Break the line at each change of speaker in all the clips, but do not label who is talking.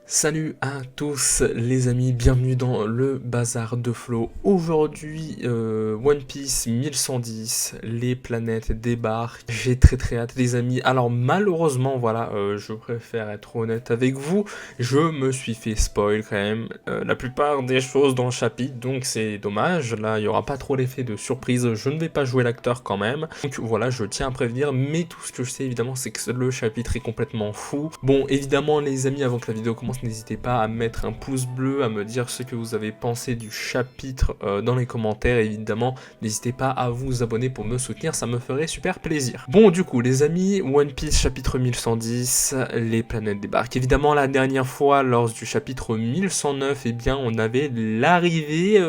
Salut à tous les amis, bienvenue dans le bazar de Flo. Aujourd'hui, One Piece 1110, les planètes débarquent. J'ai très hâte les amis. Alors malheureusement, voilà, je préfère être honnête avec vous, je me suis fait spoil quand même la plupart des choses dans le chapitre, donc c'est dommage. Là, il n'y aura pas trop l'effet de surprise, je ne vais pas jouer l'acteur quand même. Donc voilà, je tiens à prévenir, mais tout ce que je sais évidemment, c'est que le chapitre est complètement fou. Bon, évidemment les amis, avant que la vidéo commence, n'hésitez pas à mettre un pouce bleu, à me dire ce que vous avez pensé du chapitre dans les commentaires. Évidemment, n'hésitez pas à vous abonner pour me soutenir, ça me ferait super plaisir. Bon, du coup, les amis, One Piece chapitre 1110, les planètes débarquent. Évidemment, la dernière fois, lors du chapitre 1109, eh bien, on avait l'arrivée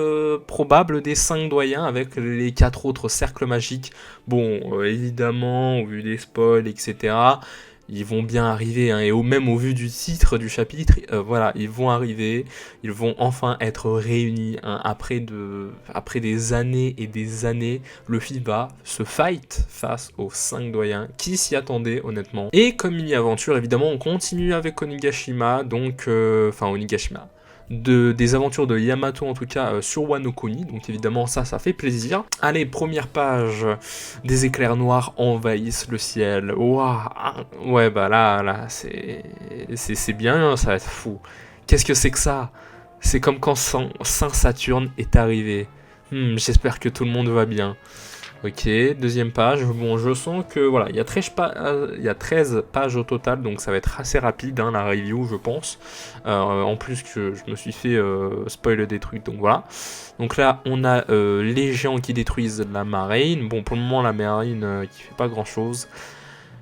probable des 5 doyens avec les 4 autres cercles magiques. Bon, évidemment, au vu des spoils, etc., ils vont bien arriver, hein, et même au vu du titre du chapitre, voilà, ils vont arriver, ils vont enfin être réunis, hein, après des années et des années. Luffy va se fight face aux 5 doyens, qui s'y attendaient honnêtement. Et comme mini-aventure, évidemment, on continue avec Onigashima, donc, Onigashima. Des aventures de Yamato en tout cas sur Wano Kuni, donc évidemment ça fait plaisir. Allez, première page, des éclairs noirs envahissent le ciel. Waouh, ouais bah là c'est bien, ça va être fou. Qu'est-ce que c'est que ça? C'est comme quand Saint Saturne est arrivé. J'espère que tout le monde va bien. Ok, deuxième page. Bon, je sens que voilà, il y a 13 pages au total, donc ça va être assez rapide, hein, la review, je pense. En plus que je me suis fait spoil des trucs, donc voilà. Donc là, on a les géants qui détruisent la marine. Bon, pour le moment, la marine qui fait pas grand-chose.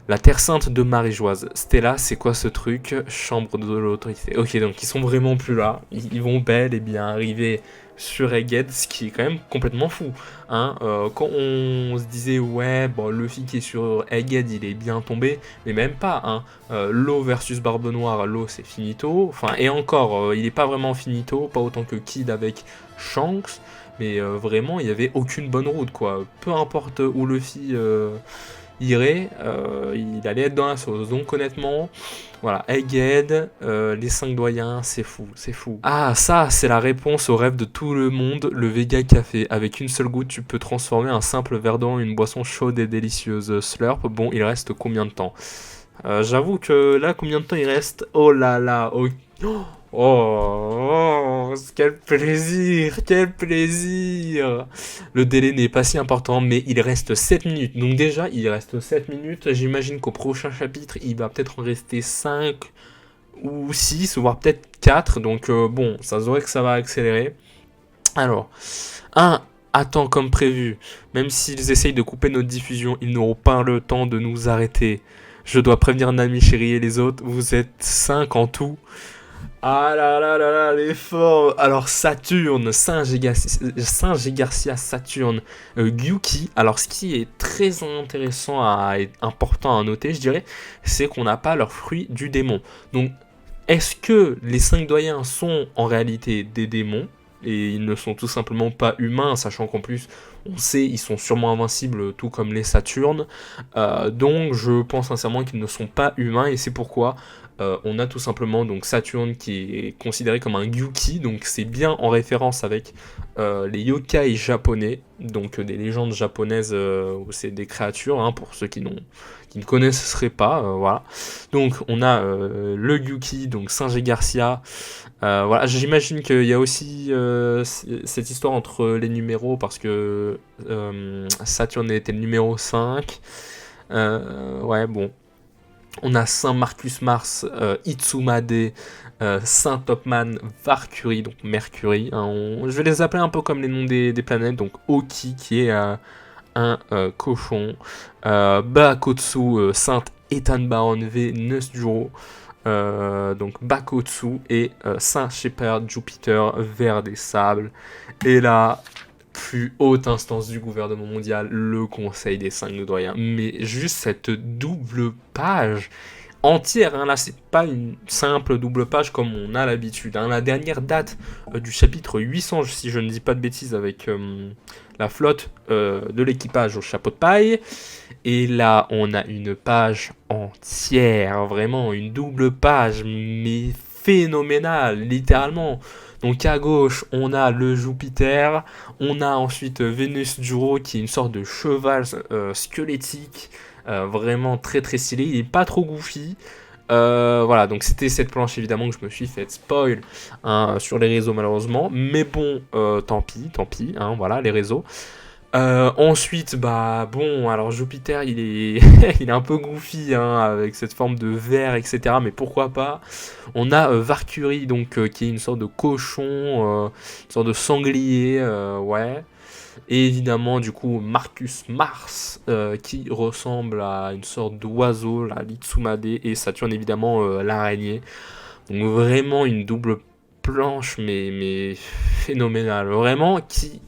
La Terre Sainte de Marie-Joise. Stella, c'est quoi ce truc? Chambre de l'autorité. Ok, donc ils sont vraiment plus là. Ils vont bel et bien arriver sur Egghead, ce qui est quand même complètement fou. Hein, quand on se disait, ouais, bon, Luffy qui est sur Egghead, il est bien tombé, mais même pas. Hein. Law versus Barbe Noire, Law c'est finito. Enfin, et encore, il est pas vraiment finito, pas autant que Kid avec Shanks, mais vraiment, il n'y avait aucune bonne route, quoi. Peu importe où Luffy irait, il allait être dans la sauce. Donc honnêtement, voilà, Egghead, les 5 doyens, c'est fou, c'est fou. Ah, ça, c'est la réponse au rêve de tout le monde, le Vega Café. Avec une seule goutte, tu peux transformer un simple verre d'eau en une boisson chaude et délicieuse. Slurp, bon, il reste combien de temps? J'avoue que là, combien de temps il reste? Oh là là, oh, quel plaisir, quel plaisir. Le délai n'est pas si important, mais il reste 7 minutes. Donc déjà, il reste 7 minutes. J'imagine qu'au prochain chapitre, il va peut-être en rester 5 ou 6, voire peut-être 4. Donc bon, ça se voit que ça va accélérer. Alors, 1. Attends comme prévu. Même s'ils essayent de couper notre diffusion, ils n'auront pas le temps de nous arrêter. Je dois prévenir Nami, Chérie et les autres. Vous êtes 5 en tout. Ah là là là là, l'effort. Alors Saturne, Singe et Garcia, Saturne, Gyuki. Alors ce qui est très intéressant et important à noter, je dirais, c'est qu'on n'a pas leur fruit du démon. Donc est-ce que les 5 doyens sont en réalité des démons et ils ne sont tout simplement pas humains, sachant qu'en plus, on sait, ils sont sûrement invincibles, tout comme les Saturnes. Donc je pense sincèrement qu'ils ne sont pas humains, et c'est pourquoi on a tout simplement donc Saturne qui est considéré comme un Gyuki, donc c'est bien en référence avec les yokai japonais, donc des légendes japonaises où c'est des créatures, hein, pour ceux qui ne connaisseraient pas, voilà. Donc on a le Gyuki, donc Singe et Garcia. Voilà, j'imagine qu'il y a aussi cette histoire entre les numéros, parce que Saturne était le numéro 5. Ouais, bon. On a Saint Marcus Mars, Itsumade, Saint Topman, Valkyrie, donc Mercury. Hein, je vais les appeler un peu comme les noms des planètes. Donc Oki qui est un cochon, Bakotsu, Sainte Ethan Baron V, Neusjuro, donc Bakotsu, et Saint Shepherd Jupiter, Vers des Sables. Et là, plus haute instance du gouvernement mondial, le Conseil des 5 doyens. Mais juste cette double page entière, hein, là c'est pas une simple double page comme on a l'habitude. Hein. La dernière date du chapitre 800, si je ne dis pas de bêtises, avec la flotte de l'équipage au chapeau de paille. Et là, on a une page entière, vraiment une double page, mais phénoménale, littéralement. Donc à gauche, on a le Jupiter, on a ensuite Vénus Duro qui est une sorte de cheval squelettique, vraiment très très stylé, il est pas trop goofy. Voilà, donc c'était cette planche évidemment que je me suis fait spoil hein, sur les réseaux malheureusement, mais bon, tant pis, hein, voilà les réseaux. Ensuite, bah bon, alors Jupiter, il est, il est un peu goofy hein, avec cette forme de verre, etc. Mais pourquoi pas. On a Valkyrie, donc qui est une sorte de cochon, une sorte de sanglier, ouais. Et évidemment, du coup, Marcus Mars, qui ressemble à une sorte d'oiseau, la Litsumade, et Saturne, évidemment, l'araignée. Donc vraiment une double planche, mais phénoménale. Vraiment, qui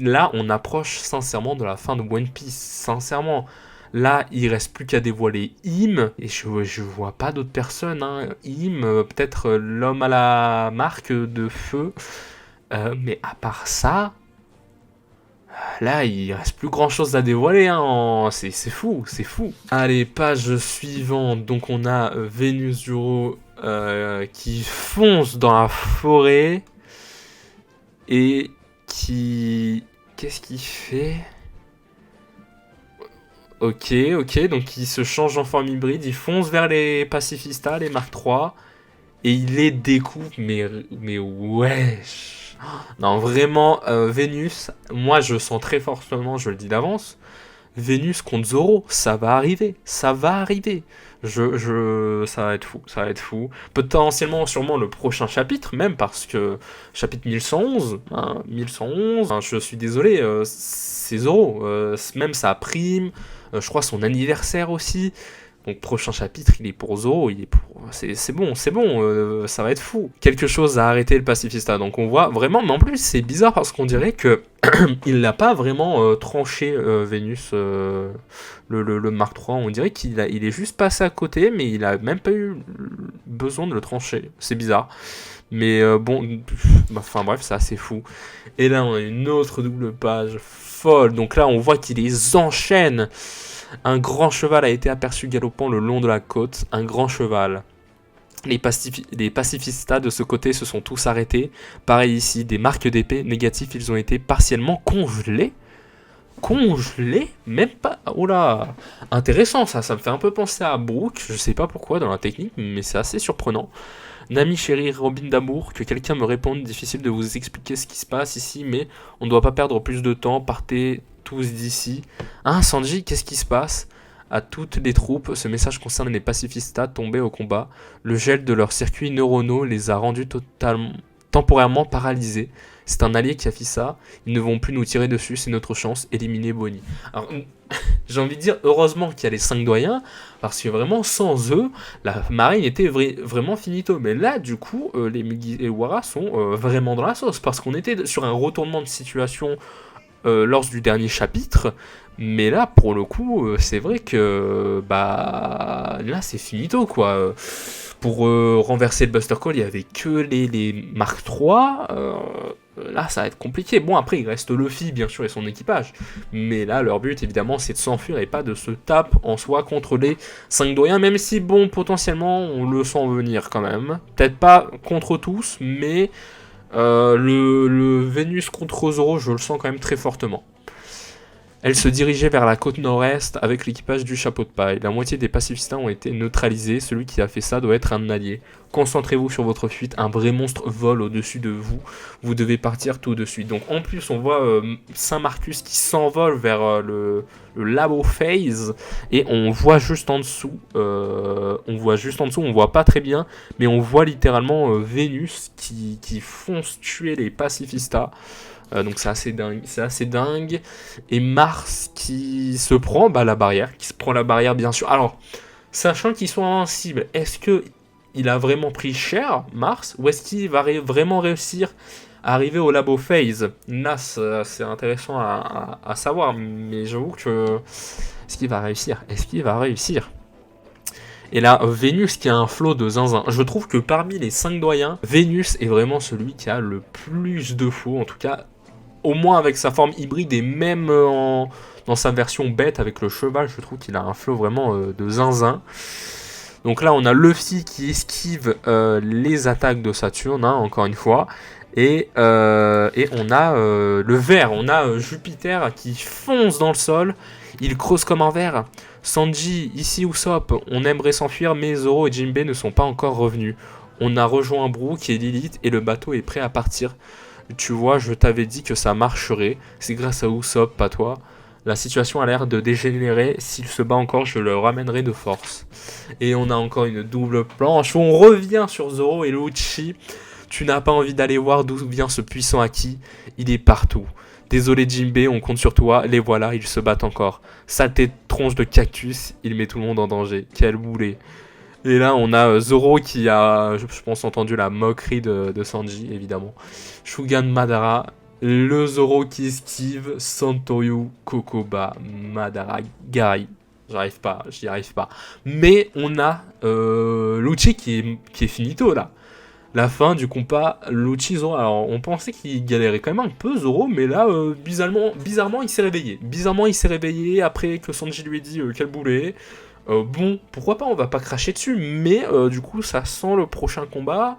là, on approche sincèrement de la fin de One Piece. Sincèrement, là, il reste plus qu'à dévoiler Im. Et je vois pas d'autres personnes. Hein. Im, peut-être l'homme à la marque de feu. Mais à part ça, là, il reste plus grand chose à dévoiler. Hein. C'est fou, c'est fou. Allez, page suivante. Donc, on a Vénus Duro qui fonce dans la forêt. Et qui... Qu'est-ce qu'il fait? Ok, donc il se change en forme hybride, il fonce vers les pacifistas, les Mark III, et il les découpe, mais wesh. Non, vraiment, Vénus, moi je sens très fortement, je le dis d'avance, Vénus contre Zoro, ça va arriver, ça va arriver. Ça va être fou, ça va être fou. Potentiellement, sûrement le prochain chapitre, même parce que chapitre 1111, hein, 1111, hein, je suis désolé, c'est Zoro, même sa prime, je crois son anniversaire aussi. Donc prochain chapitre, il est pour Zoro, il est pour... C'est bon, ça va être fou. Quelque chose à arrêter le pacifista. Donc on voit vraiment, mais en plus c'est bizarre parce qu'on dirait que il n'a pas vraiment tranché Vénus, le Mark III. On dirait il est juste passé à côté, mais il a même pas eu besoin de le trancher. C'est bizarre. Mais bon, enfin bref, c'est assez fou. Et là on a une autre double page folle. Donc là on voit qu'il les enchaîne. Un grand cheval a été aperçu galopant le long de la côte, un grand cheval. Les pacifistas de ce côté se sont tous arrêtés. Pareil ici, des marques d'épée négatifs, ils ont été partiellement congelés. Congelés? Même pas... Oh là! Intéressant ça me fait un peu penser à Brook, je sais pas pourquoi dans la technique, mais c'est assez surprenant. Nami chérie, Robin d'amour, que quelqu'un me réponde, difficile de vous expliquer ce qui se passe ici, mais on ne doit pas perdre plus de temps, partez tous d'ici. Hein, Sanji, qu'est-ce qui se passe? À toutes les troupes, ce message concerne les pacifistas tombés au combat. Le gel de leurs circuits neuronaux les a rendus temporairement paralysés. C'est un allié qui a fait ça. Ils ne vont plus nous tirer dessus, c'est notre chance. Éliminer Bonnie. Alors, j'ai envie de dire, heureusement qu'il y a les 5 doyens, parce que vraiment, sans eux, la marine était vraiment finito. Mais là, du coup, les Mugiwara sont vraiment dans la sauce, parce qu'on était sur un retournement de situation lors du dernier chapitre, mais là pour le coup c'est vrai que bah là c'est finito quoi. Pour renverser le Buster Call il y avait que les Mark III, là ça va être compliqué. Bon après il reste Luffy bien sûr et son équipage, mais là leur but évidemment c'est de s'enfuir et pas de se taper en soi contre les 5 doyens, même si bon potentiellement on le sent venir quand même, peut-être pas contre tous, mais le Vénus contre Zoro, je le sens quand même très fortement. Elle se dirigeait vers la côte nord-est avec l'équipage du chapeau de paille. La moitié des pacifistas ont été neutralisés. Celui qui a fait ça doit être un allié. Concentrez-vous sur votre fuite. Un vrai monstre vole au-dessus de vous. Vous devez partir tout de suite. Donc en plus, on voit Saint Marcus qui s'envole vers le Labo Phase. Et on voit juste en dessous. On voit pas très bien. Mais on voit littéralement Vénus qui fonce tuer les pacifistas. Donc c'est assez dingue, et Mars qui se prend la barrière, bien sûr. Alors, sachant qu'ils sont invincibles, est-ce que il a vraiment pris cher, Mars, ou est-ce qu'il va vraiment réussir à arriver au Labo Phase? Là, c'est intéressant à savoir, mais j'avoue que est-ce qu'il va réussir? Et là, Vénus qui a un flot de zinzin. Je trouve que parmi les 5 doyens, Vénus est vraiment celui qui a le plus de flow, en tout cas au moins avec sa forme hybride et même dans sa version bête avec le cheval, je trouve qu'il a un flow vraiment de zinzin. Donc là, on a Luffy qui esquive les attaques de Saturne, hein, encore une fois. Et on a le ver, on a Jupiter qui fonce dans le sol. Il creuse comme un ver. Sanji, ici Usopp, on aimerait s'enfuir, mais Zoro et Jinbei ne sont pas encore revenus. On a rejoint Brook et Lilith et le bateau est prêt à partir. Tu vois, je t'avais dit que ça marcherait. C'est grâce à Usopp, pas toi. La situation a l'air de dégénérer. S'il se bat encore, je le ramènerai de force. Et on a encore une double planche où on revient sur Zoro et Lucci. Tu n'as pas envie d'aller voir d'où vient ce puissant Haki. Il est partout. Désolé Jinbei, on compte sur toi. Les voilà, ils se battent encore. Saleté de tronche de cactus, il met tout le monde en danger. Quel boulet. Et là, on a Zoro qui a, je pense, entendu la moquerie de Sanji, évidemment. Shugan Madara, le Zoro qui esquive, Santoyu, Kokoba, Madara, Gari. J'y arrive pas. Mais on a Lucci qui est finito, là. La fin du combat Lucci-Zoro. Alors, on pensait qu'il galérait quand même un peu, Zoro, mais là, bizarrement, il s'est réveillé. Bizarrement, il s'est réveillé après que Sanji lui ait dit quel boulet. Bon, pourquoi pas, on va pas cracher dessus, mais du coup, ça sent le prochain combat.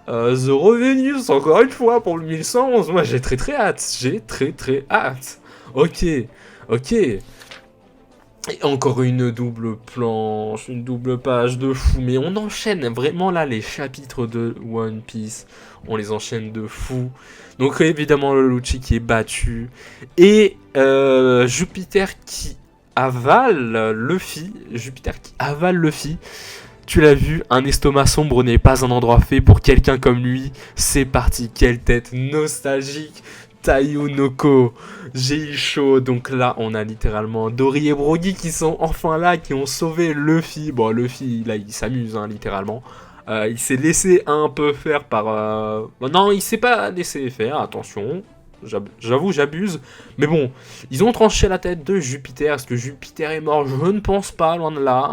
The Revenus, encore une fois, pour le 1111. Moi, j'ai très hâte. J'ai très hâte. Ok. Et encore une double planche, une double page de fou. Mais on enchaîne vraiment là les chapitres de One Piece. On les enchaîne de fou. Donc évidemment le Lucci qui est battu. Et Jupiter qui avale Luffy. Tu l'as vu, un estomac sombre n'est pas un endroit fait pour quelqu'un comme lui. C'est parti, quelle tête nostalgique. Tayunoko, j'ai eu chaud. Donc là, on a littéralement Dory et Brogy qui sont enfin là, qui ont sauvé Luffy. Bon, Luffy, là, il s'amuse, hein, littéralement. Il s'est laissé un peu faire par... Non, il s'est pas laissé faire, attention. J'avoue, j'abuse. Mais bon, ils ont tranché la tête de Jupiter. Est-ce que Jupiter est mort? Je ne pense pas, loin de là.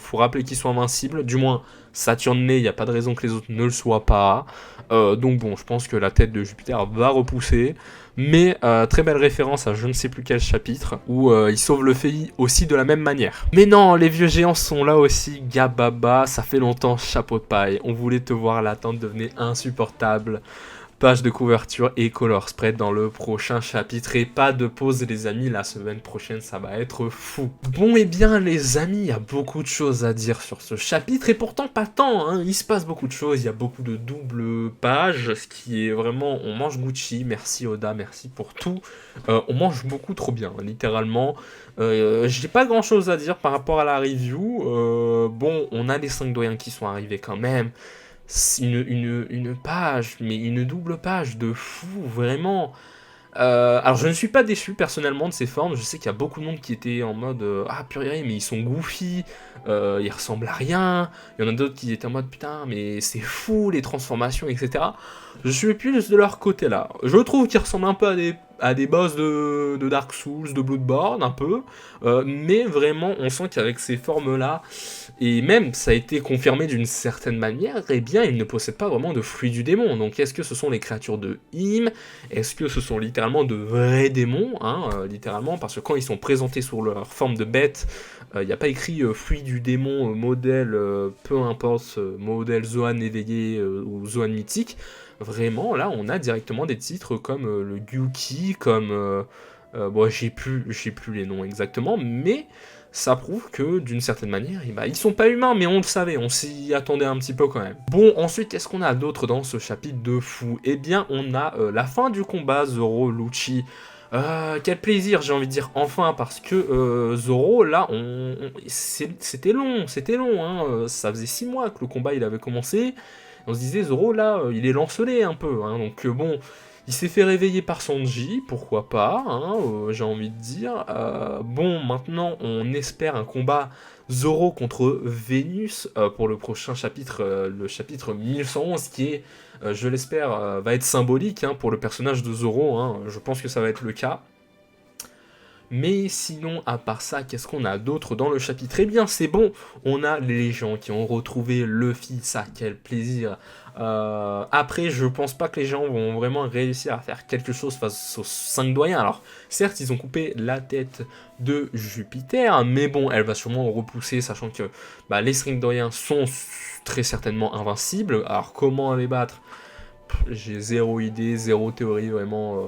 Faut rappeler qu'ils sont invincibles. Du moins, Saturne né, il n'y a pas de raison que les autres ne le soient pas. Donc bon, je pense que la tête de Jupiter va repousser. Mais très belle référence à je ne sais plus quel chapitre, où il sauve le Luffy aussi de la même manière. Mais non, les vieux géants sont là aussi. Gababa, ça fait longtemps, chapeau de paille. On voulait te voir, l'attente devenait insupportable. Page de couverture et color spread dans le prochain chapitre. Et pas de pause les amis, la semaine prochaine ça va être fou. Bon et bien les amis, il y a beaucoup de choses à dire sur ce chapitre et pourtant pas tant, hein. Il se passe beaucoup de choses, il y a beaucoup de doubles pages, ce qui est vraiment, on mange Gucci, merci Oda, merci pour tout. On mange beaucoup trop bien, littéralement. J'ai pas grand chose à dire par rapport à la review. Bon, on a les 5 doyens qui sont arrivés quand même. Une page, mais une double page de fou, vraiment. Alors je ne suis pas déçu personnellement de ces formes, je sais qu'il y a beaucoup de monde qui était en mode ah purée mais ils sont goofy, ils ressemblent à rien, il y en a d'autres qui étaient en mode putain mais c'est fou les transformations etc. Je suis plus de leur côté là, je trouve qu'ils ressemblent un peu à des boss de Dark Souls, de Bloodborne un peu, mais vraiment on sent qu'avec ces formes là, et même ça a été confirmé d'une certaine manière, eh bien ils ne possèdent pas vraiment de fruits du démon, donc est-ce que ce sont les créatures de Im, est-ce que ce sont littéralement de vrais démons, littéralement, parce que quand ils sont présentés sous leur forme de bête, il n'y a pas écrit fruit du démon, modèle, peu importe, modèle Zoan éveillé ou Zoan mythique. Vraiment, là, on a directement des titres comme le Gyuki, comme... bon, j'ai plus les noms exactement, mais ça prouve que, d'une certaine manière, ils sont pas humains, mais on le savait, on s'y attendait un petit peu quand même. Bon, ensuite, qu'est-ce qu'on a d'autre dans ce chapitre de fou? Eh bien, on a la fin du combat Zoro, Lucci. Quel plaisir, j'ai envie de dire, enfin, parce que Zoro, là, c'était long, hein, ça faisait 6 mois que le combat, il avait commencé. On se disait, Zoro, là, il est lancelé un peu, hein, donc bon... Il s'est fait réveiller par Sanji, pourquoi pas, hein, j'ai envie de dire. Bon, maintenant, on espère un combat Zoro contre Vénus pour le prochain chapitre, le chapitre 1111, qui est, je l'espère, va être symbolique hein, pour le personnage de Zoro. Hein, je pense que ça va être le cas. Mais sinon, à part ça, qu'est-ce qu'on a d'autre dans le chapitre? Eh bien, c'est bon, on a les gens qui ont retrouvé Luffy, ça, quel plaisir. Après, je pense pas que les gens vont vraiment réussir à faire quelque chose face aux 5 doyens. Alors, certes, ils ont coupé la tête de Jupiter, mais bon, elle va sûrement repousser, sachant que bah, les 5 doyens sont très certainement invincibles. Alors, comment les battre? J'ai zéro idée, zéro théorie, vraiment.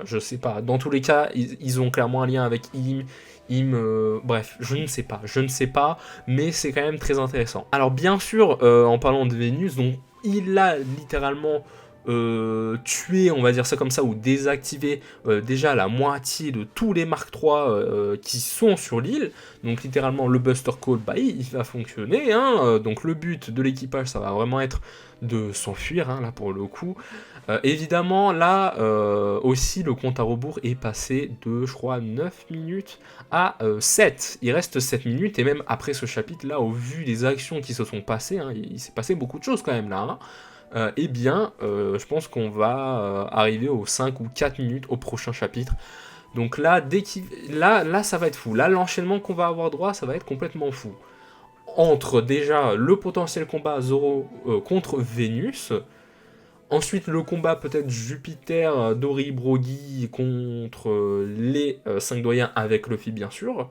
Je sais pas. Dans tous les cas, ils ont clairement un lien avec bref, je ne sais pas, mais c'est quand même très intéressant. Alors bien sûr, en parlant de Vénus, donc il a littéralement tué, on va dire ça comme ça, ou désactivé déjà la moitié de tous les Mark III qui sont sur l'île. Donc littéralement le Buster Call, bah, il va fonctionner. Hein, donc le but de l'équipage, ça va vraiment être de s'enfuir, hein, là pour le coup. Évidemment, là aussi, le compte à rebours est passé de, je crois, 9 minutes à 7. Il reste 7 minutes, et même après ce chapitre, là, au vu des actions qui se sont passées, hein, il s'est passé beaucoup de choses quand même là. Hein, eh bien, je pense qu'on va arriver aux 5 ou 4 minutes au prochain chapitre. Donc là, là, ça va être fou. Là, l'enchaînement qu'on va avoir droit, ça va être complètement fou. Entre déjà le potentiel combat Zoro contre Vénus, ensuite le combat peut-être Jupiter, Dory, Brogy contre les 5 doyens avec Luffy bien sûr.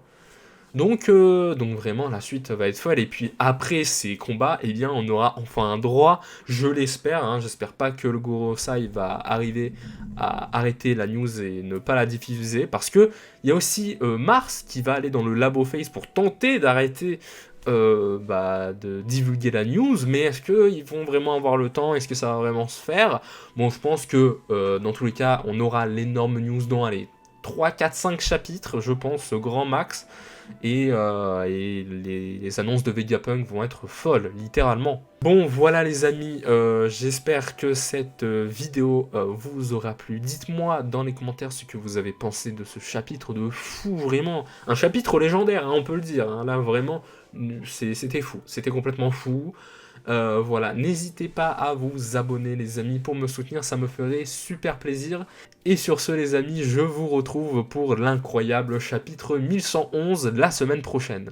Donc vraiment la suite va être folle. Et puis après ces combats, eh bien on aura enfin un droit, je l'espère, hein, j'espère pas que le Gorosei va arriver à arrêter la news et ne pas la diffuser, parce que il y a aussi Mars qui va aller dans le Labo Face pour tenter d'arrêter de divulguer la news, mais est-ce qu'ils vont vraiment avoir le temps? Est-ce que ça va vraiment se faire? Bon, je pense que dans tous les cas, on aura l'énorme news dans les 3, 4, 5 chapitres, je pense, grand max. Et les annonces de Vegapunk vont être folles, littéralement. Bon, voilà les amis, j'espère que cette vidéo vous aura plu. Dites-moi dans les commentaires ce que vous avez pensé de ce chapitre de fou, vraiment. Un chapitre légendaire, hein, on peut le dire. Hein, là, vraiment, c'était fou, c'était complètement fou. Voilà, n'hésitez pas à vous abonner les amis pour me soutenir, ça me ferait super plaisir. Et sur ce les amis, je vous retrouve pour l'incroyable chapitre 1111 la semaine prochaine.